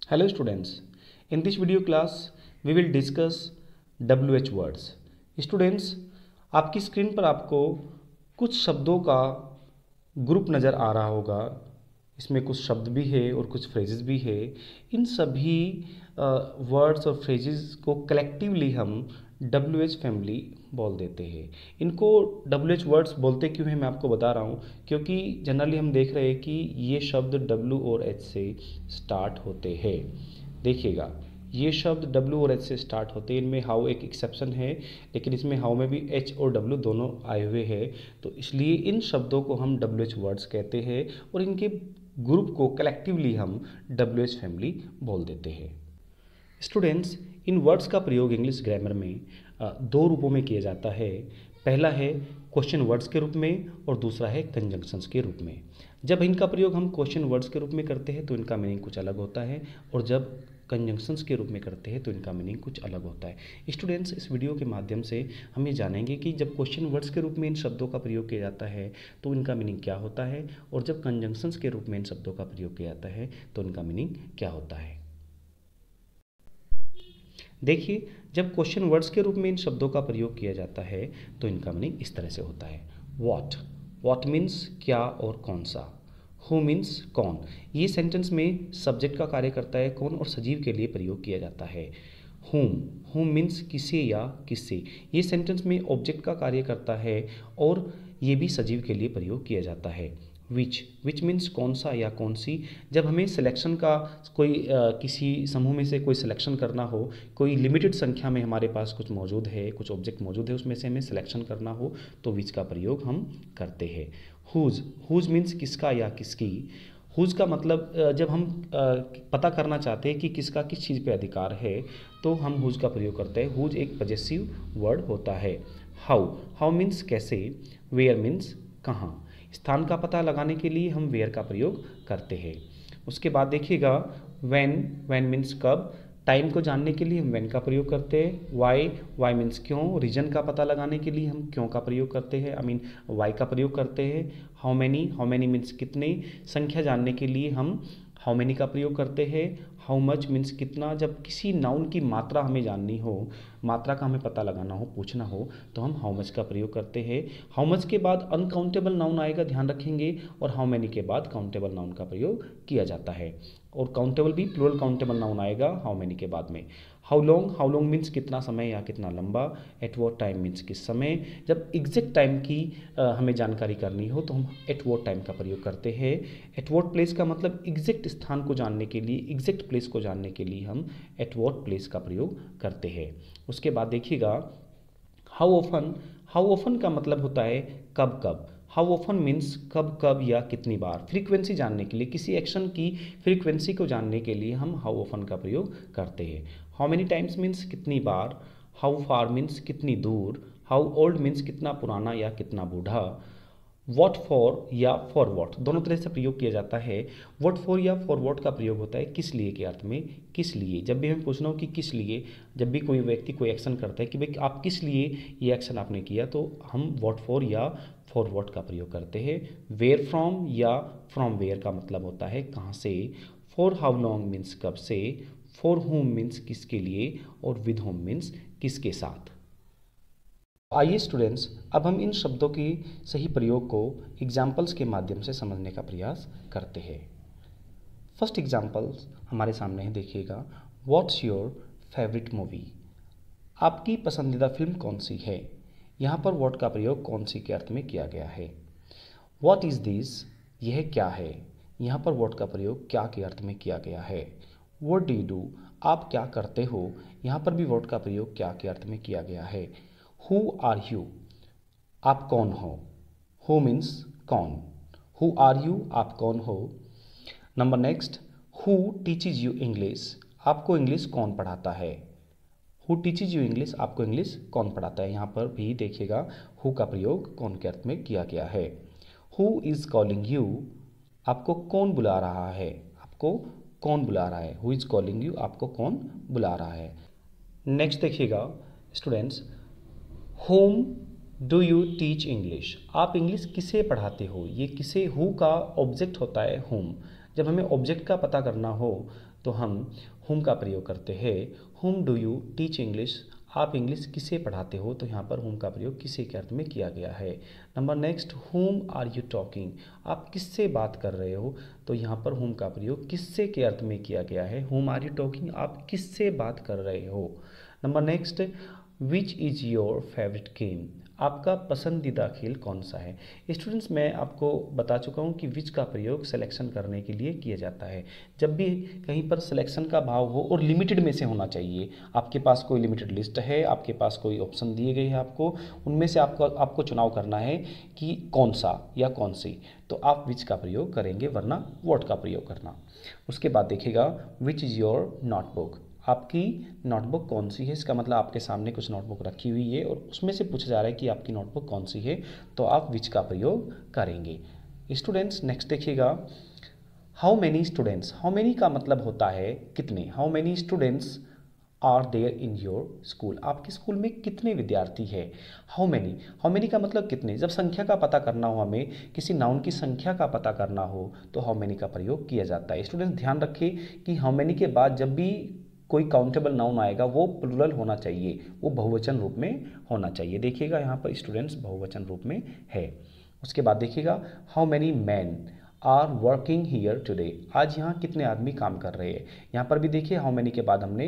Hello students, in this video class we will discuss WH words. Students, आपकी screen पर आपको कुछ शब्दों का ग्रुप नज़र आ रहा होगा। इसमें कुछ शब्द भी है और कुछ फ्रेजेस भी है। इन सभी वर्ड्स और फ्रेजेस को कलेक्टिवली हम WH फैमिली बोल देते हैं। इनको WH वर्ड्स बोलते क्यों हैं मैं आपको बता रहा हूँ, क्योंकि जनरली हम देख रहे हैं कि ये शब्द W और H से स्टार्ट होते हैं। देखिएगा, ये शब्द W और H से स्टार्ट होते हैं। इनमें हाउ एक एक्सेप्शन है, लेकिन इसमें हाउ में भी H और W दोनों आए हुए हैं, तो इसलिए इन शब्दों को हम WH वर्ड्स कहते हैं और इनके ग्रुप को कलेक्टिवली हम WH फैमिली बोल देते हैं। स्टूडेंट्स, इन वर्ड्स का प्रयोग इंग्लिश ग्रामर में दो रूपों में किया जाता है। पहला है क्वेश्चन वर्ड्स के रूप में और दूसरा है कंजंक्शंस के रूप में। जब इनका प्रयोग हम क्वेश्चन वर्ड्स के रूप में करते हैं तो इनका मीनिंग कुछ अलग होता है, और जब कंजंक्शंस के रूप में करते हैं तो इनका मीनिंग कुछ अलग होता है। स्टूडेंट्स, इस वीडियो के माध्यम से हम ये जानेंगे कि जब क्वेश्चन वर्ड्स के रूप में इन शब्दों का प्रयोग किया जाता है तो इनका मीनिंग क्या होता है, और जब कंजंक्शंस के रूप में इन शब्दों का प्रयोग किया जाता है तो इनका मीनिंग क्या होता है। देखिए, जब क्वेश्चन वर्ड्स के रूप में इन शब्दों का प्रयोग किया जाता है तो इनका मीनिंग इस तरह से होता है। वॉट मीन्स क्या और कौन सा। हु मीन्स कौन। ये सेंटेंस में सब्जेक्ट का कार्य करता है कौन, और सजीव के लिए प्रयोग किया जाता है। होम मीन्स किसे या किससे। ये सेंटेंस में ऑब्जेक्ट का कार्य करता है और ये भी सजीव के लिए प्रयोग किया जाता है। विच मीन्स कौन सा या कौन सी। जब हमें सिलेक्शन का कोई किसी समूह में से कोई सिलेक्शन करना हो, कोई लिमिटेड संख्या में हमारे पास कुछ मौजूद है, कुछ ऑब्जेक्ट मौजूद है, उसमें से हमें सिलेक्शन करना हो तो विच का प्रयोग हम करते हैं। हुज मीन्स किसका या किसकी। हुज का मतलब जब हम पता करना चाहते हैं कि किसका किस चीज़ पे अधिकार है तो हम हुज का प्रयोग करते हैं। हुज एक पजेसिव वर्ड होता है। हाउ मीन्स कैसे। वेयर मीन्स कहाँ। स्थान का पता लगाने के लिए हम वेयर का प्रयोग करते हैं। उसके बाद देखिएगा, व्हेन मीन्स कब। टाइम को जानने के लिए हम व्हेन का प्रयोग करते हैं। वाई मीन्स क्यों। रीजन का पता लगाने के लिए हम क्यों का प्रयोग करते हैं, वाई का प्रयोग करते हैं। हाउ मैनी मीन्स कितने। संख्या जानने के लिए हम हाउ मैनी का प्रयोग करते हैं। हाउ मच मीन्स कितना। जब किसी नाउन की मात्रा हमें जाननी हो, मात्रा का हमें पता लगाना हो, पूछना हो, तो हम हाउ मच का प्रयोग करते हैं। हाउ मच के बाद अनकाउंटेबल नाउन आएगा, ध्यान रखेंगे, और हाउ मैनी के बाद काउंटेबल नाउन का प्रयोग किया जाता है, और काउंटेबल भी प्लूरल काउंटेबल नाउन आएगा हाउ मैनी के बाद में। हाउ लॉन्ग मीन्स कितना समय या कितना लंबा। एट वॉट टाइम मीन्स किस समय। जब एग्जैक्ट टाइम की हमें जानकारी करनी हो तो हम एट वॉट टाइम का प्रयोग करते हैं। एट वॉट प्लेस का मतलब एग्जैक्ट स्थान को जानने के लिए, एग्जैक्ट प्लेस को जानने के लिए हम एट वॉट प्लेस का प्रयोग करते हैं। उसके बाद देखिएगा, हाउ ऑफन का मतलब होता है कब कब। हाउ ऑफन मीन्स कब कब या कितनी बार। फ्रीक्वेंसी जानने के लिए, किसी एक्शन की फ्रीक्वेंसी को जानने के लिए हम हाउ ऑफन का प्रयोग करते हैं। हाउ मेनी टाइम्स मीन्स कितनी बार। हाउ फार मीन्स कितनी दूर। हाउ ओल्ड मीन्स कितना पुराना या कितना बूढ़ा। वॉट फॉर या फॉर वॉट दोनों तरह से प्रयोग किया जाता है। वॉट फॉर या फॉर वॉट का प्रयोग होता है किस लिए के अर्थ में। किस लिए, जब भी हमें पूछना हो कि किस लिए, जब भी कोई व्यक्ति कोई एक्शन करता है कि भाई आप किस लिए ये एक्शन आपने किया, तो हम वॉट फॉर या फॉर वॉट का प्रयोग करते हैं। वेयर फ्रॉम या फ्रॉम वेयर का मतलब होता है कहाँ से। फॉर हाउ लॉन्ग मीन्स कब से। फॉर होम मीन्स किसके लिए, और विद होम मीन्स किसके साथ। आइए स्टूडेंट्स, अब हम इन शब्दों की सही प्रयोग को एग्जाम्पल्स के माध्यम से समझने का प्रयास करते हैं। फर्स्ट एग्जाम्पल हमारे सामने है, देखिएगा। What's your favourite movie. आपकी पसंदीदा फिल्म कौन सी है। यहाँ पर व्हाट का प्रयोग कौन सी के अर्थ में किया गया है। व्हाट इज़ दिस, यह क्या है। यहाँ पर व्हाट का प्रयोग क्या के अर्थ में किया गया है। व्हाट डू यू डू, आप क्या करते हो। यहाँ पर भी व्हाट का प्रयोग क्या के अर्थ में किया गया है। हु आर यू, आप कौन हो। हु मीन्स कौन। हु आर यू, आप कौन हो। Number next, who teaches you English, आपको इंग्लिश कौन पढ़ाता है। हु टीचेज यू इंग्लिश, आपको इंग्लिश कौन पढ़ाता है। यहाँ पर भी देखिएगा हु का प्रयोग कौन के अर्थ में किया गया है। हु इज़ कॉलिंग यू, आपको कौन बुला रहा है। आपको कौन बुला रहा है। हु इज़ कॉलिंग यू, आपको कौन बुला रहा है। नेक्स्ट देखिएगा students, home do you teach English, आप इंग्लिश किसे पढ़ाते हो। ये किसे, हु का ऑब्जेक्ट होता है होम। जब हमें ऑब्जेक्ट का पता करना हो तो हम whom का प्रयोग करते हैं। whom do you teach English, आप इंग्लिश किसे पढ़ाते हो, तो यहाँ पर whom का प्रयोग किसे के अर्थ में किया गया है। Number next, whom are you talking, आप किससे बात कर रहे हो, तो यहाँ पर whom का प्रयोग किससे के अर्थ में किया गया है। whom are you talking, आप किससे बात कर रहे हो। Number next, which is your favourite game, आपका पसंदीदा खेल कौन सा है। स्टूडेंट्स, मैं आपको बता चुका हूँ कि विच का प्रयोग सिलेक्शन करने के लिए किया जाता है। जब भी कहीं पर सिलेक्शन का भाव हो और लिमिटेड में से होना चाहिए, आपके पास कोई लिमिटेड लिस्ट है, आपके पास कोई ऑप्शन दिए गए हैं, उनमें से आपको चुनाव करना है कि कौन सा या कौन सी, तो आप विच का प्रयोग करेंगे, वरना व्हाट का प्रयोग करना। उसके बाद देखिएगा, विच इज़ योर नोटबुक, आपकी नोटबुक कौन सी है। इसका मतलब आपके सामने कुछ नोटबुक रखी हुई है और उसमें से पूछा जा रहा है कि आपकी नोटबुक कौन सी है, तो आप विच का प्रयोग करेंगे। स्टूडेंट्स, नेक्स्ट देखिएगा, how many students, how many का मतलब होता है कितने। How many students are there in your school, आपके स्कूल में कितने विद्यार्थी है। हाउ मैनी का मतलब कितने। जब संख्या का पता करना हो, हमें किसी नाउन की संख्या का पता करना हो, तो हाउ मैनी का प्रयोग किया जाता है। स्टूडेंट्स, ध्यान रखें कि हाउ मैनी के बाद जब भी कोई काउंटेबल नाउन आएगा वो प्लूरल होना चाहिए, वो बहुवचन रूप में होना चाहिए। देखिएगा यहाँ पर स्टूडेंट्स बहुवचन रूप में है। उसके बाद देखिएगा, how many man are working here today, आज यहाँ कितने आदमी काम कर रहे हैं। यहाँ पर भी देखिए, हाउ मैनी के बाद हमने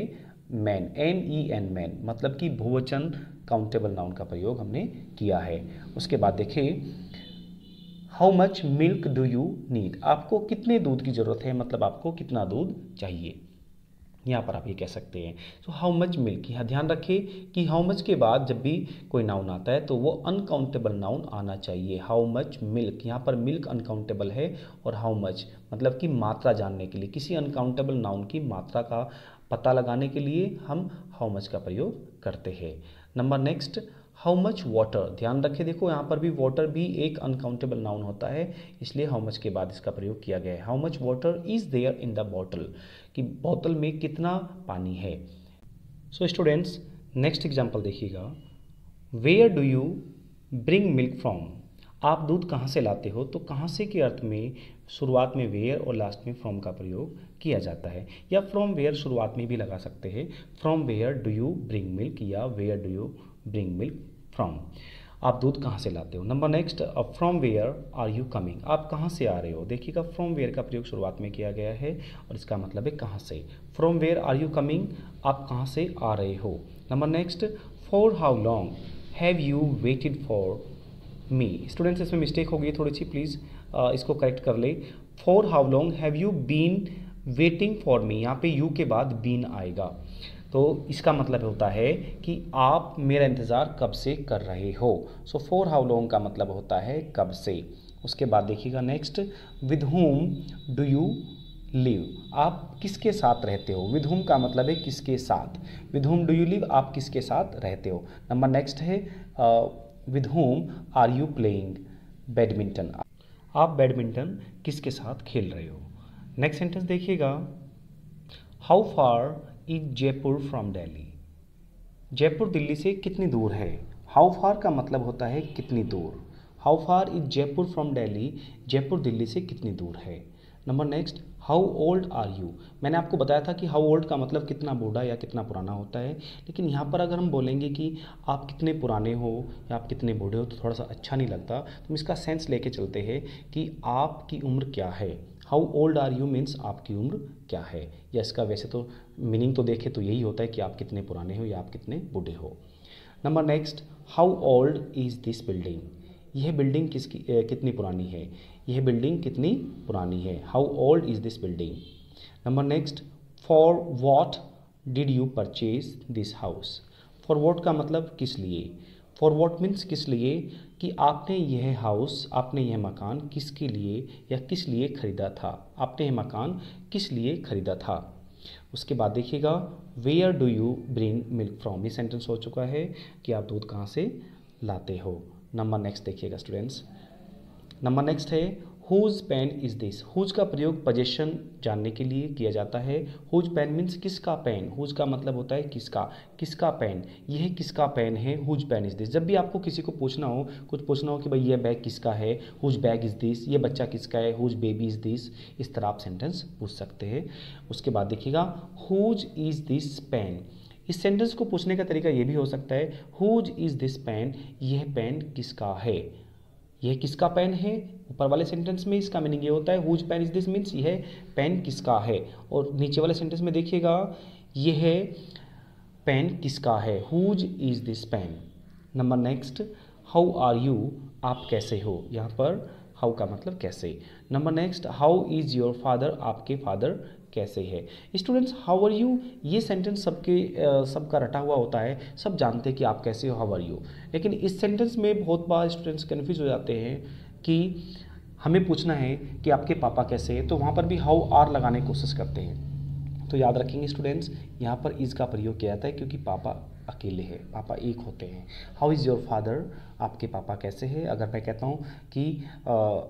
मैन, MEN मैन, मतलब कि बहुवचन काउंटेबल नाउन का प्रयोग हमने किया है। उसके बाद देखिए, how much milk do you need, आपको कितने दूध की ज़रूरत है, मतलब आपको कितना दूध चाहिए, यहाँ पर आप ये कह सकते हैं। सो हाउ मच मिल्क, यहाँ ध्यान रखिए कि हाउ मच के बाद जब भी कोई नाउन आता है तो वो अनकाउंटेबल नाउन आना चाहिए। हाउ मच मिल्क, यहाँ पर मिल्क अनकाउंटेबल है और हाउ मच मतलब कि मात्रा जानने के लिए, किसी अनकाउंटेबल नाउन की मात्रा का पता लगाने के लिए हम हाउ मच का प्रयोग करते हैं। Number next, how much water, ध्यान रखें, देखो यहाँ पर भी वाटर भी एक अनकाउंटेबल नाउन होता है, इसलिए हाउ मच के बाद इसका प्रयोग किया गया है। How much water is there in the bottle, कि बोतल में कितना पानी है। सो स्टूडेंट्स, नेक्स्ट एग्जाम्पल देखिएगा, where do you bring milk from, आप दूध कहाँ से लाते हो, तो कहाँ से के अर्थ में शुरुआत में वेयर और लास्ट में फ्रॉम का प्रयोग किया जाता है, या फ्रॉम वेयर शुरुआत में भी लगा सकते हैं। From where do you bring milk या where do you bring milk from, आप दूध कहाँ से लाते हो। Number next, from where are you coming, आप कहाँ से आ रहे हो। देखिएगा, फ्रॉम वेयर का प्रयोग शुरुआत में किया गया है और इसका मतलब है कहाँ से। From where are you coming, आप कहाँ से आ रहे हो। Number next, for how long have you waited for me, students इसमें मिस्टेक हो गई थोड़ी सी, प्लीज़ इसको करेक्ट कर ले। For how long have you been waiting for me, यहाँ पे यू के बाद बीन आएगा, तो इसका मतलब होता है कि आप मेरा इंतज़ार कब से कर रहे हो। सो फॉर हाउ लॉन्ग का मतलब होता है कब से। उसके बाद देखिएगा next, with whom do you live, आप किसके साथ रहते हो। विद होम का मतलब है किसके साथ, with whom do you live, आप किसके साथ रहते हो। नंबर नेक्स्ट है, with whom are you playing badminton, आप बैडमिंटन किसके साथ खेल रहे हो। नेक्स्ट सेंटेंस देखिएगा, how far is Jaipur from Delhi, Jaipur Delhi से कितनी दूर है। हाउ फार का मतलब होता है कितनी दूर। How far is Jaipur from Delhi, Jaipur Delhi से कितनी दूर है। Number next, how old are you, मैंने आपको बताया था कि हाउ ओल्ड का मतलब कितना बूढ़ा या कितना पुराना होता है, लेकिन यहाँ पर अगर हम बोलेंगे कि आप कितने पुराने हो या आप कितने बूढ़े हो, तो थोड़ा सा अच्छा नहीं लगता, तो हम इसका सेंस लेके चलते हैं कि आपकी उम्र क्या है। How old are you means आपकी उम्र क्या है, या इसका वैसे तो मीनिंग तो देखें तो यही होता है कि आप कितने पुराने हो या आप कितने बूढ़े हो। Number next, how old is this building, यह बिल्डिंग कितनी पुरानी है, यह बिल्डिंग कितनी पुरानी है। How old is this building. Number next, for what did you purchase this house, for what का मतलब किस लिए। फॉर वॉट मीन्स किस लिए, कि आपने यह हाउस, आपने यह मकान किसके लिए या किस लिए ख़रीदा था, आपने यह मकान किस लिए ख़रीदा था। उसके बाद देखिएगा, where do you bring milk from, ये सेंटेंस हो चुका है कि आप दूध कहाँ से लाते हो। नंबर नेक्स्ट देखिएगा स्टूडेंट्स, नंबर नेक्स्ट है, whose pen is this. Whose का प्रयोग पोजेशन जानने के लिए किया जाता है। हुज पेन मीन्स किसका पेन। हुज का मतलब होता है किसका, किसका पेन, यह किसका पेन है, हुज पेन इज दिस। जब भी आपको किसी को पूछना हो, कुछ पूछना हो कि भाई ये बैग किसका है, हुज बैग इज दिस, ये बच्चा किसका है, हुज बेबी इज दिस, इस तरह आप सेंटेंस पूछ सकते हैं। उसके बाद देखिएगा हुज इज दिस पेन। इस सेंटेंस को पूछने का तरीका ये भी हो सकता है, हुज इज दिस पेन, यह पेन किसका है, यह किसका पेन है। ऊपर वाले सेंटेंस में इसका मीनिंग ये होता है whose pen is this means यह पेन किसका है, और नीचे वाले सेंटेंस में देखिएगा यह पेन किसका है, whose is this pen. Number next, how are you, आप कैसे हो। यहाँ पर हाउ का मतलब कैसे। Number next, how is your father, आपके फादर कैसे है। स्टूडेंट्स, हाउ आर यू ये सेंटेंस सबका रटा हुआ होता है, सब जानते हैं कि आप कैसे हो, हाउ आर यू। लेकिन इस सेंटेंस में बहुत बार स्टूडेंट्स कन्फ्यूज हो जाते हैं कि हमें पूछना है कि आपके पापा कैसे हैं, तो वहाँ पर भी हाउ आर लगाने की कोशिश करते हैं। तो याद रखेंगे स्टूडेंट्स, यहाँ पर इज का प्रयोग किया जाता है क्योंकि पापा अकेले हैं, पापा एक होते हैं। हाउ इज़ योर फादर, आपके पापा कैसे हैं। अगर मैं कहता हूँ कि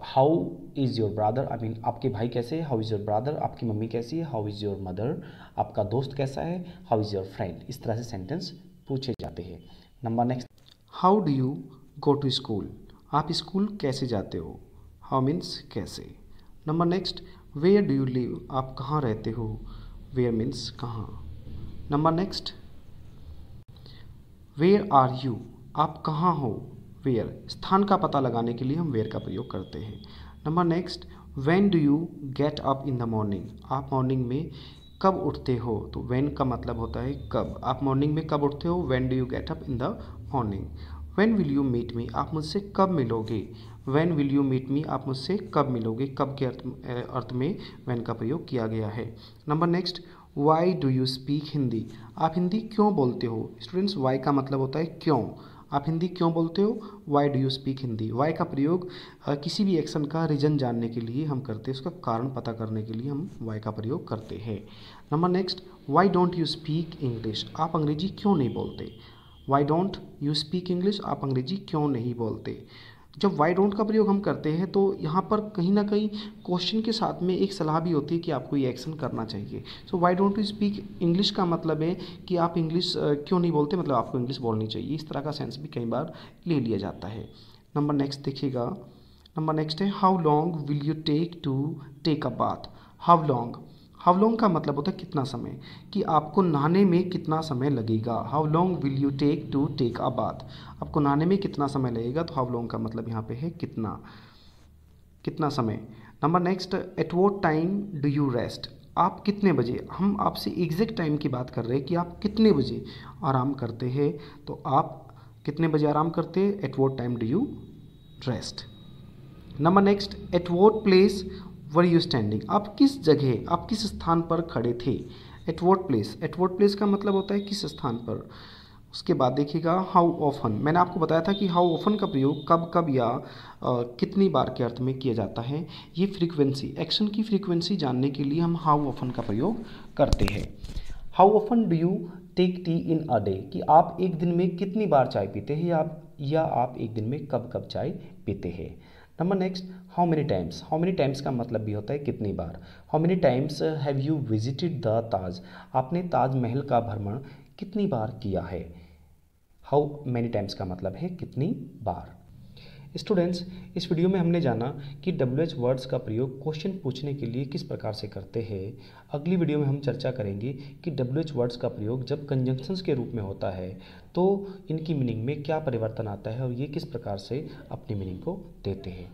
how is your brother, I mean आपके भाई कैसे है, हाउ इज़ योर ब्रदर, आपकी मम्मी कैसी है, हाउ इज़ योर मदर, आपका दोस्त कैसा है, हाउ इज़ योर फ्रेंड। इस तरह से सेंटेंस पूछे जाते हैं। Number next, how do you go to school, आप स्कूल कैसे जाते हो, हाउ मीन्स कैसे। Number next, where do you live, आप कहाँ रहते हो, वेयर मीन्स कहाँ। Number next, where are you, आप कहाँ हो, वेयर स्थान का पता लगाने के लिए हम वेयर का प्रयोग करते हैं। Number next, when do you get up in the morning, आप मॉर्निंग में कब उठते हो, तो व्हेन का मतलब होता है कब, आप मॉर्निंग में कब उठते हो, when do you get up in the morning. When will you meet me, आप मुझसे कब मिलोगे, when will you meet me, आप मुझसे कब मिलोगे, कब के अर्थ में व्हेन का प्रयोग किया गया है। Number next, Y do you speak Hindi, आप हिंदी क्यों बोलते हो। स्टूडेंट्स, वाई का मतलब होता है क्यों, आप हिंदी क्यों बोलते हो, why do you speak Hindi. Why का प्रयोग किसी भी एक्शन का रीजन जानने के लिए हम करते हैं, उसका कारण पता करने के लिए हम वाई का प्रयोग करते हैं। Number next, Y don't you speak English, आप अंग्रेजी क्यों नहीं बोलते, Y don't you speak English, आप अंग्रेजी क्यों नहीं बोलते। जब वाई डोंट का प्रयोग हम करते हैं तो यहाँ पर कहीं ना कहीं क्वेश्चन के साथ में एक सलाह भी होती है कि आपको ये एक्शन करना चाहिए। So why don't you speak English का मतलब है कि आप इंग्लिश क्यों नहीं बोलते, मतलब आपको इंग्लिश बोलनी चाहिए। इस तरह का सेंस भी कई बार ले लिया जाता है। नंबर नेक्स्ट देखिएगा, नंबर नेक्स्ट है how long will you take to take a bath. How long, how long का मतलब होता है कितना समय, कि आपको नहाने में कितना समय लगेगा। How long will you take to take a bath, आपको नहाने में कितना समय लगेगा, तो हाउ लॉन्ग का मतलब यहाँ पे है कितना, कितना समय। Number next, at what time do you rest, आप कितने बजे, हम आपसे एग्जैक्ट टाइम की बात कर रहे हैं कि आप कितने बजे आराम करते हैं, तो आप कितने बजे आराम करते हैं, at what time do you rest. Number next, at what place were you standing, आप किस जगह, आप किस स्थान पर खड़े थे। At what place, at what place का मतलब होता है किस स्थान पर। उसके बाद देखिएगा हाउ ऑफन, मैंने आपको बताया था कि हाउ ऑफन का प्रयोग कब कब या कितनी बार के अर्थ में किया जाता है। ये फ्रीक्वेंसी, एक्शन की फ्रीक्वेंसी जानने के लिए हम हाउ ऑफन का प्रयोग करते हैं। How often do you take tea in a day, कि आप एक दिन में कितनी बार चाय पीते हैं, या आप एक दिन में कब कब चाय पीते हैं। Number next, how many times, how many times का मतलब भी होता है कितनी बार। How many times have you visited the Taj, आपने ताजमहल का भ्रमण कितनी बार किया है। हाउ मेनी टाइम्स का मतलब है कितनी बार। स्टूडेंट्स, इस वीडियो में हमने जाना कि WH वर्ड्स का प्रयोग क्वेश्चन पूछने के लिए किस प्रकार से करते हैं। अगली वीडियो में हम चर्चा करेंगे कि WH वर्ड्स का प्रयोग जब कंजंक्शंस के रूप में होता है तो इनकी मीनिंग में क्या परिवर्तन आता है और ये किस प्रकार से अपनी मीनिंग को देते हैं।